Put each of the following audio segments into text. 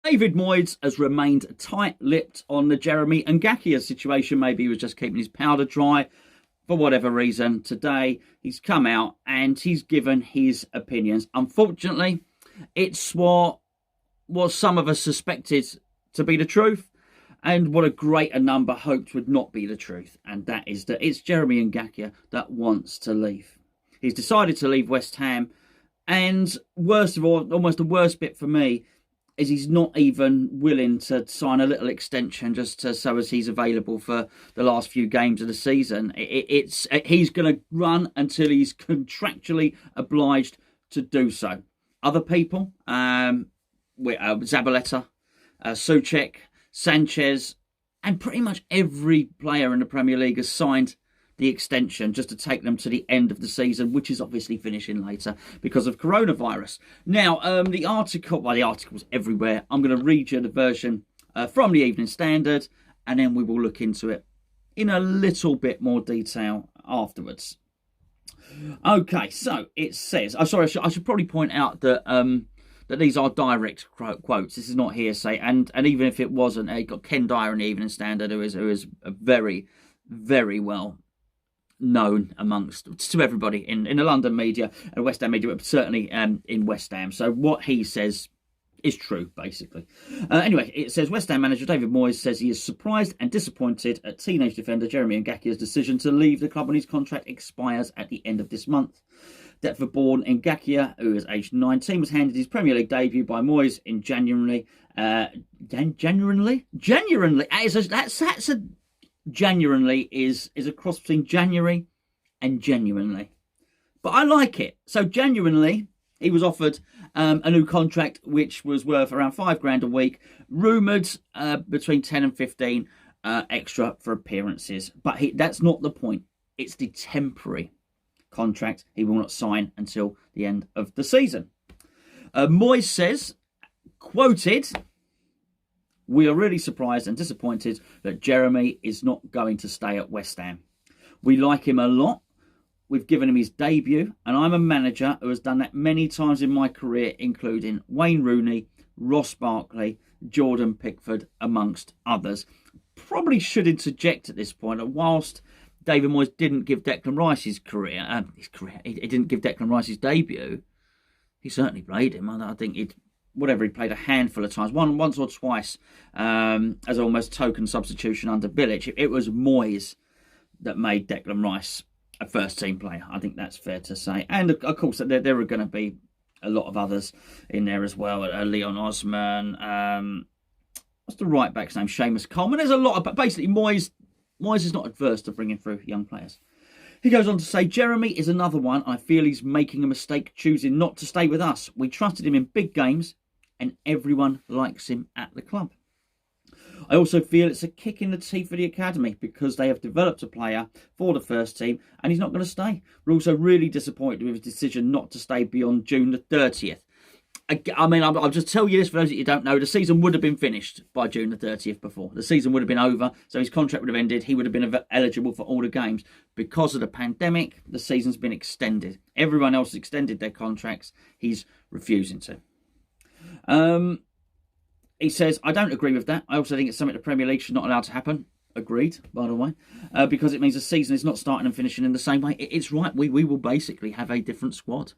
David Moyes has remained tight-lipped on the Jeremy Ngakia situation. Maybe he was just keeping his powder dry for whatever reason. Today, he's come out and he's given his opinions. Unfortunately, it's what some of us suspected to be the truth, and what a greater number hoped would not be the truth. And that is that it's Jeremy Ngakia that wants to leave. He's decided to leave West Ham. And worst of all, almost the worst bit for me, is he's not even willing to sign a little extension just so as he's available for the last few games of the season. He's going to run until he's contractually obliged to do so. Other people, Zabaleta, Souček, Sanchez, and pretty much every player in the Premier League has signed the extension just to take them to the end of the season, which is obviously finishing later because of coronavirus. Now, the article's everywhere. I'm going to read you the version from the Evening Standard, and then we will look into it in a little bit more detail afterwards. Okay, so it says... I should probably point out that that these are direct quotes. This is not hearsay, and even if it wasn't, you got Ken Dyer in the Evening Standard, who is a very, very well known to everybody in the London media and West Ham media, but certainly in West Ham. So what he says is true, basically. Anyway, it says West Ham manager David Moyes says he is surprised and disappointed at teenage defender Jeremy Ngakia's decision to leave the club when his contract expires at the end of this month. Deptford-born Ngakia, who is aged 19, was handed his Premier League debut by Moyes in January. Genuinely? Genuinely is a cross between January and genuinely. But I like it. So genuinely, he was offered a new contract which was worth around $5,000 a week, rumoured between 10 and 15 extra for appearances. But that's not the point. It's the temporary contract he will not sign until the end of the season. Moyes says, quoted, "We are really surprised and disappointed that Jeremy is not going to stay at West Ham. We like him a lot. We've given him his debut, and I'm a manager who has done that many times in my career, including Wayne Rooney, Ross Barkley, Jordan Pickford, amongst others." Probably should interject at this point that whilst David Moyes didn't give Declan Rice he didn't give Declan Rice his debut, he certainly played him. I think he played a handful of times, once or twice, as almost token substitution under Bilic. It was Moyes that made Declan Rice a first-team player. I think that's fair to say. And, of course, there are going to be a lot of others in there as well. Leon Osman, what's the right-back's name? Seamus Coleman. There's a lot of... But basically, Moyes is not adverse to bringing through young players. He goes on to say, "Jeremy is another one. I feel he's making a mistake choosing not to stay with us. We trusted him in big games, and everyone likes him at the club. I also feel it's a kick in the teeth for the academy because they have developed a player for the first team and he's not going to stay. We're also really disappointed with his decision not to stay beyond June the 30th. I mean, I'll just tell you this for those that you don't know. The season would have been finished by June the 30th before. The season would have been over, so his contract would have ended. He would have been eligible for all the games. Because of the pandemic, the season's been extended. Everyone else has extended their contracts. He's refusing to. He says, "I don't agree with that. I also think it's something the Premier League should not allow to happen." Agreed, by the way, because it means the season is not starting and finishing in the same way. It's right. We will basically have a different squad.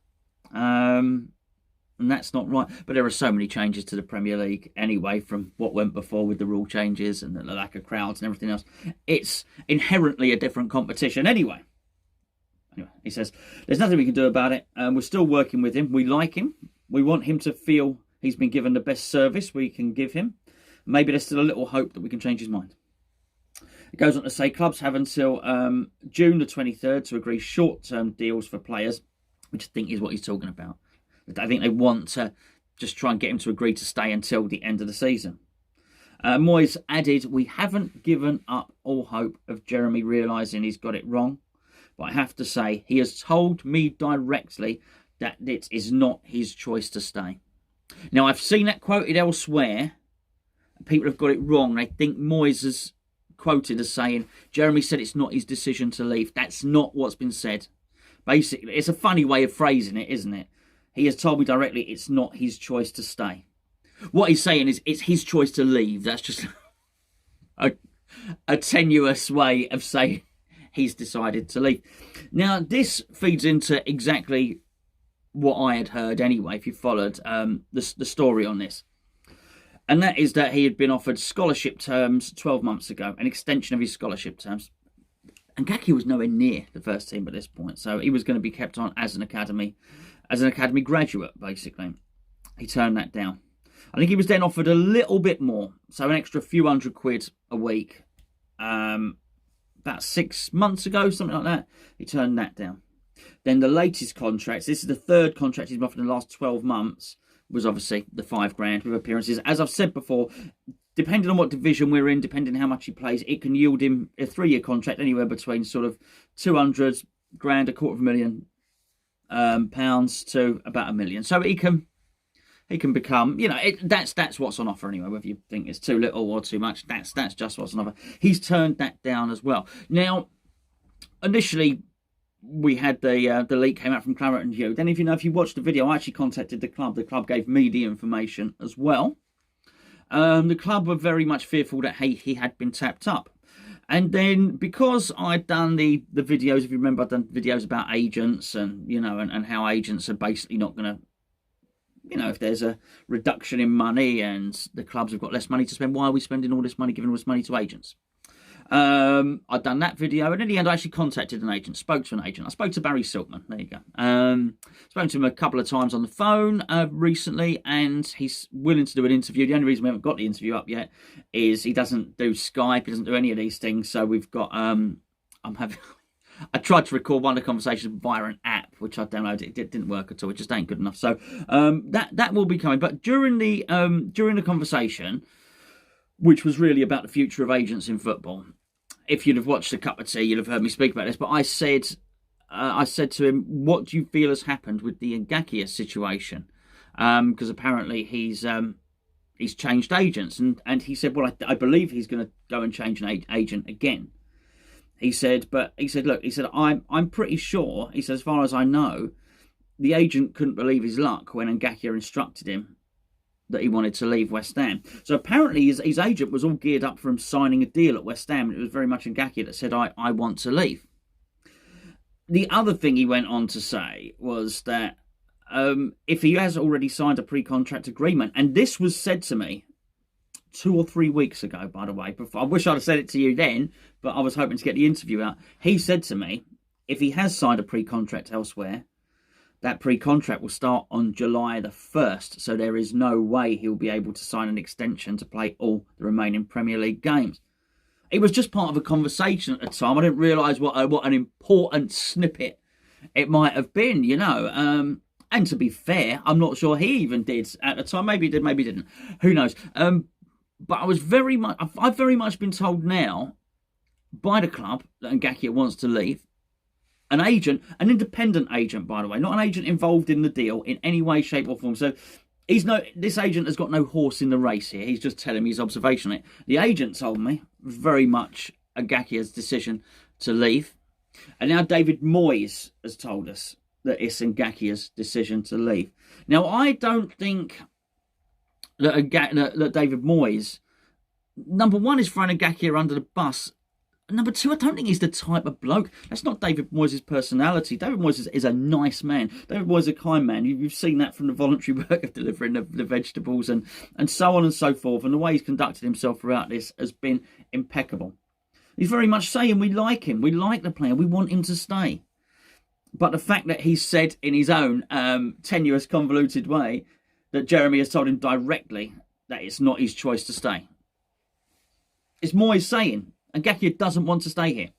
And that's not right. But there are so many changes to the Premier League anyway from what went before with the rule changes and the lack of crowds and everything else. It's inherently a different competition anyway. He says, "There's nothing we can do about it. We're still working with him. We like him. We want him to feel he's been given the best service we can give him. Maybe there's still a little hope that we can change his mind." It goes on to say clubs have until June the 23rd to agree short-term deals for players, which I think is what he's talking about. I think they want to just try and get him to agree to stay until the end of the season. Moyes added, "We haven't given up all hope of Jeremy realising he's got it wrong, but I have to say he has told me directly that it is not his choice to stay." Now, I've seen that quoted elsewhere. People have got it wrong. They think Moyes is quoted as saying, Jeremy said it's not his decision to leave. That's not what's been said. Basically, it's a funny way of phrasing it, isn't it? He has told me directly it's not his choice to stay. What he's saying is it's his choice to leave. That's just a tenuous way of saying he's decided to leave. Now, this feeds into exactly what I had heard anyway, if you followed the story on this. And that is that he had been offered scholarship terms 12 months ago, an extension of his scholarship terms. And Ngakia was nowhere near the first team at this point, so he was going to be kept on as an academy graduate, basically. He turned that down. I think he was then offered a little bit more, so an extra few £100 a week, about 6 months ago, something like that. He turned that down. Then the latest contracts, this is the third contract he's been offered in the last 12 months, was obviously the £5,000 with appearances. As I've said before, depending on what division we're in, depending on how much he plays, it can yield him a 3-year contract anywhere between sort of 200 grand, £250,000 to about £1 million. So he can become, you know, that's what's on offer anyway. Whether you think it's too little or too much, that's just what's on offer. He's turned that down as well. Now, initially, we had the leak came out from Claret&Hugh. Then, if you watched the video, I actually contacted the club. The club gave me the information as well. The club were very much fearful that he had been tapped up. And then, because I'd done the videos, if you remember, I'd done videos about agents and, you know, and how agents are basically not going to, you know, if there's a reduction in money and the clubs have got less money to spend, why are we spending all this money, giving all this money to agents? I'd done that video, and in the end I actually contacted an agent, spoke to an agent. I spoke to Barry Silkman, there you go. Spoke to him a couple of times on the phone recently, and he's willing to do an interview. The only reason we haven't got the interview up yet is he doesn't do Skype, he doesn't do any of these things, so we've got, I tried to record one of the conversations via an app, which I downloaded. It didn't work at all. It just ain't good enough. So that will be coming. But during the conversation, which was really about the future of agents in football, if you'd have watched A Cup of Tea, you'd have heard me speak about this. But I said to him, "What do you feel has happened with the Ngakia situation?" Because apparently he's changed agents, and he said, "Well, I believe he's going to go and change an agent again." He said, look, I'm pretty sure, he said, as far as I know, the agent couldn't believe his luck when Ngakia instructed him that he wanted to leave West Ham. So apparently his agent was all geared up for him signing a deal at West Ham. It was very much Ngakia that said, I want to leave. The other thing he went on to say was that if he has already signed a pre-contract agreement, and this was said to me 2 or 3 weeks ago, by the way. Before, I wish I'd have said it to you then, but I was hoping to get the interview out. He said to me, if he has signed a pre-contract elsewhere, that pre-contract will start on July the 1st, so there is no way he'll be able to sign an extension to play all the remaining Premier League games. It was just part of a conversation at the time. I didn't realise what an important snippet it might have been, you know. And to be fair, I'm not sure he even did at the time. Maybe he did, maybe he didn't. Who knows? But I've very much been told now by the club that Ngakia wants to leave. An agent, an independent agent, by the way, not an agent involved in the deal in any way, shape or form. So this agent has got no horse in the race here. He's just telling me his observation on it. The agent told me very much Ngakia's decision to leave. And now David Moyes has told us that it's Ngakia's decision to leave. Now, I don't think that David Moyes, number one, is throwing Ngakia under the bus. Number two, I don't think he's the type of bloke. That's not David Moyes' personality. David Moyes is a nice man. David Moyes is a kind man. You've seen that from the voluntary work of delivering the vegetables and so on and so forth. And the way he's conducted himself throughout this has been impeccable. He's very much saying we like him. We like the player. We want him to stay. But the fact that he said in his own tenuous, convoluted way that Jeremy has told him directly that it's not his choice to stay. It's Moyes saying Ngakia doesn't want to stay here.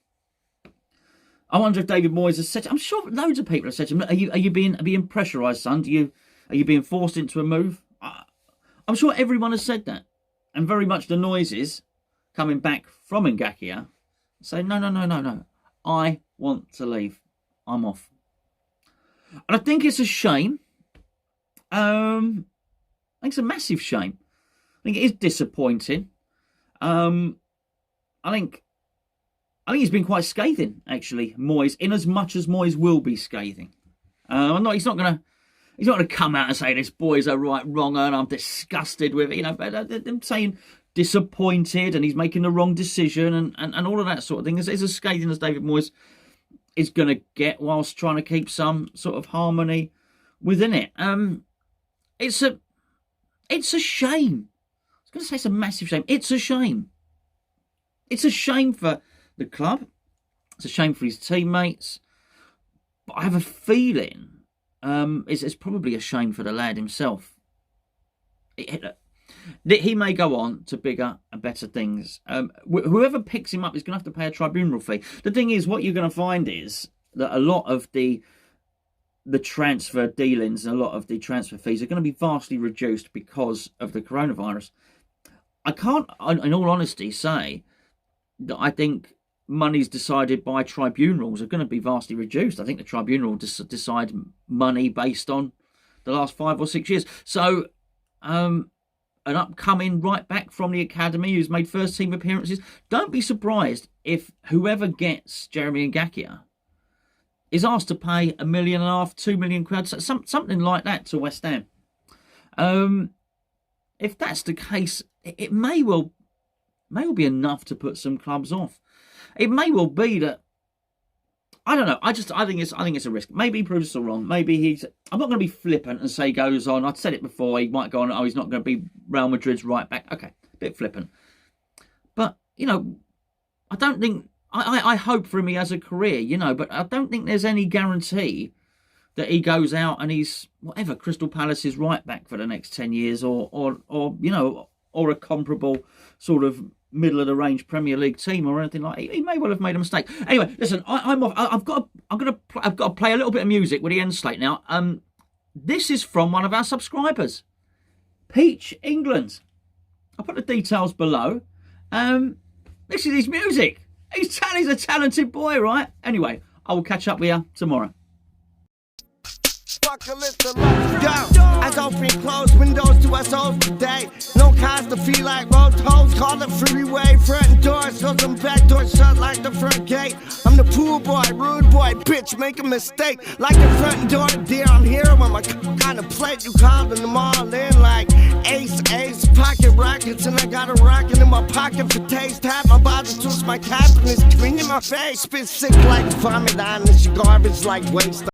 I wonder if David Moyes has said, I'm sure loads of people have said to him, are you being pressurised, son? Are you being forced into a move? I'm sure everyone has said that. And very much the noises coming back from Ngakia say, no. I want to leave. I'm off. And I think it's a shame. I think it's a massive shame. I think it is disappointing. I think he's been quite scathing, actually, Moyes, in as much as Moyes will be scathing. He's not going He's not going to come out and say this boy's a right wronger and I'm disgusted with it. You know, but them saying disappointed and he's making the wrong decision and all of that sort of thing. It's as scathing as David Moyes is going to get whilst trying to keep some sort of harmony within it. It's a shame. I was going to say it's a massive shame. It's a shame. It's a shame for the club. It's a shame for his teammates. But I have a feeling it's probably a shame for the lad himself. He may go on to bigger and better things. Whoever picks him up is going to have to pay a tribunal fee. The thing is, what you're going to find is that a lot of the transfer dealings and a lot of the transfer fees are going to be vastly reduced because of the coronavirus. I can't, in all honesty, say that I think monies decided by tribunals are going to be vastly reduced. I think the tribunal will decide money based on the last 5 or 6 years. So, an upcoming right back from the academy who's made first team appearances, don't be surprised if whoever gets Jeremy Ngakia is asked to pay £1.5 million, £2 million, something like that to West Ham. If that's the case, it may well be enough to put some clubs off. It may well be that, I don't know. I think it's a risk. Maybe he proves us all wrong. Maybe I'm not going to be flippant and say he goes on. I'd said it before. He might go on. Oh, he's not going to be Real Madrid's right back. Okay, a bit flippant. But I don't think. I hope for him he has a career, but I don't think there's any guarantee that he goes out and he's whatever Crystal Palace's right back for the next 10 years, or a comparable sort of middle of the range Premier League team or anything like that. He may well have made a mistake. Anyway, listen, I'm off. I've got to play a little bit of music with the Endslate now. This is from one of our subscribers, Peach England. I'll put the details below. This is his music. He's a talented boy, right? Anyway, I will catch up with you tomorrow. As open closed windows to us all today. No cars to feel like road tolls. Call the freeway, front doors. So some back doors shut like the front gate. I'm the pool boy, rude boy, bitch, make a mistake. Like the front door, dear, I'm here with my kind of plate. You called them all in like ace, pocket rockets. And I got a rocket in my pocket for taste. Tap my body, twist my cap, and it's clean in my face. Spit sick like vomit on this garbage like waste.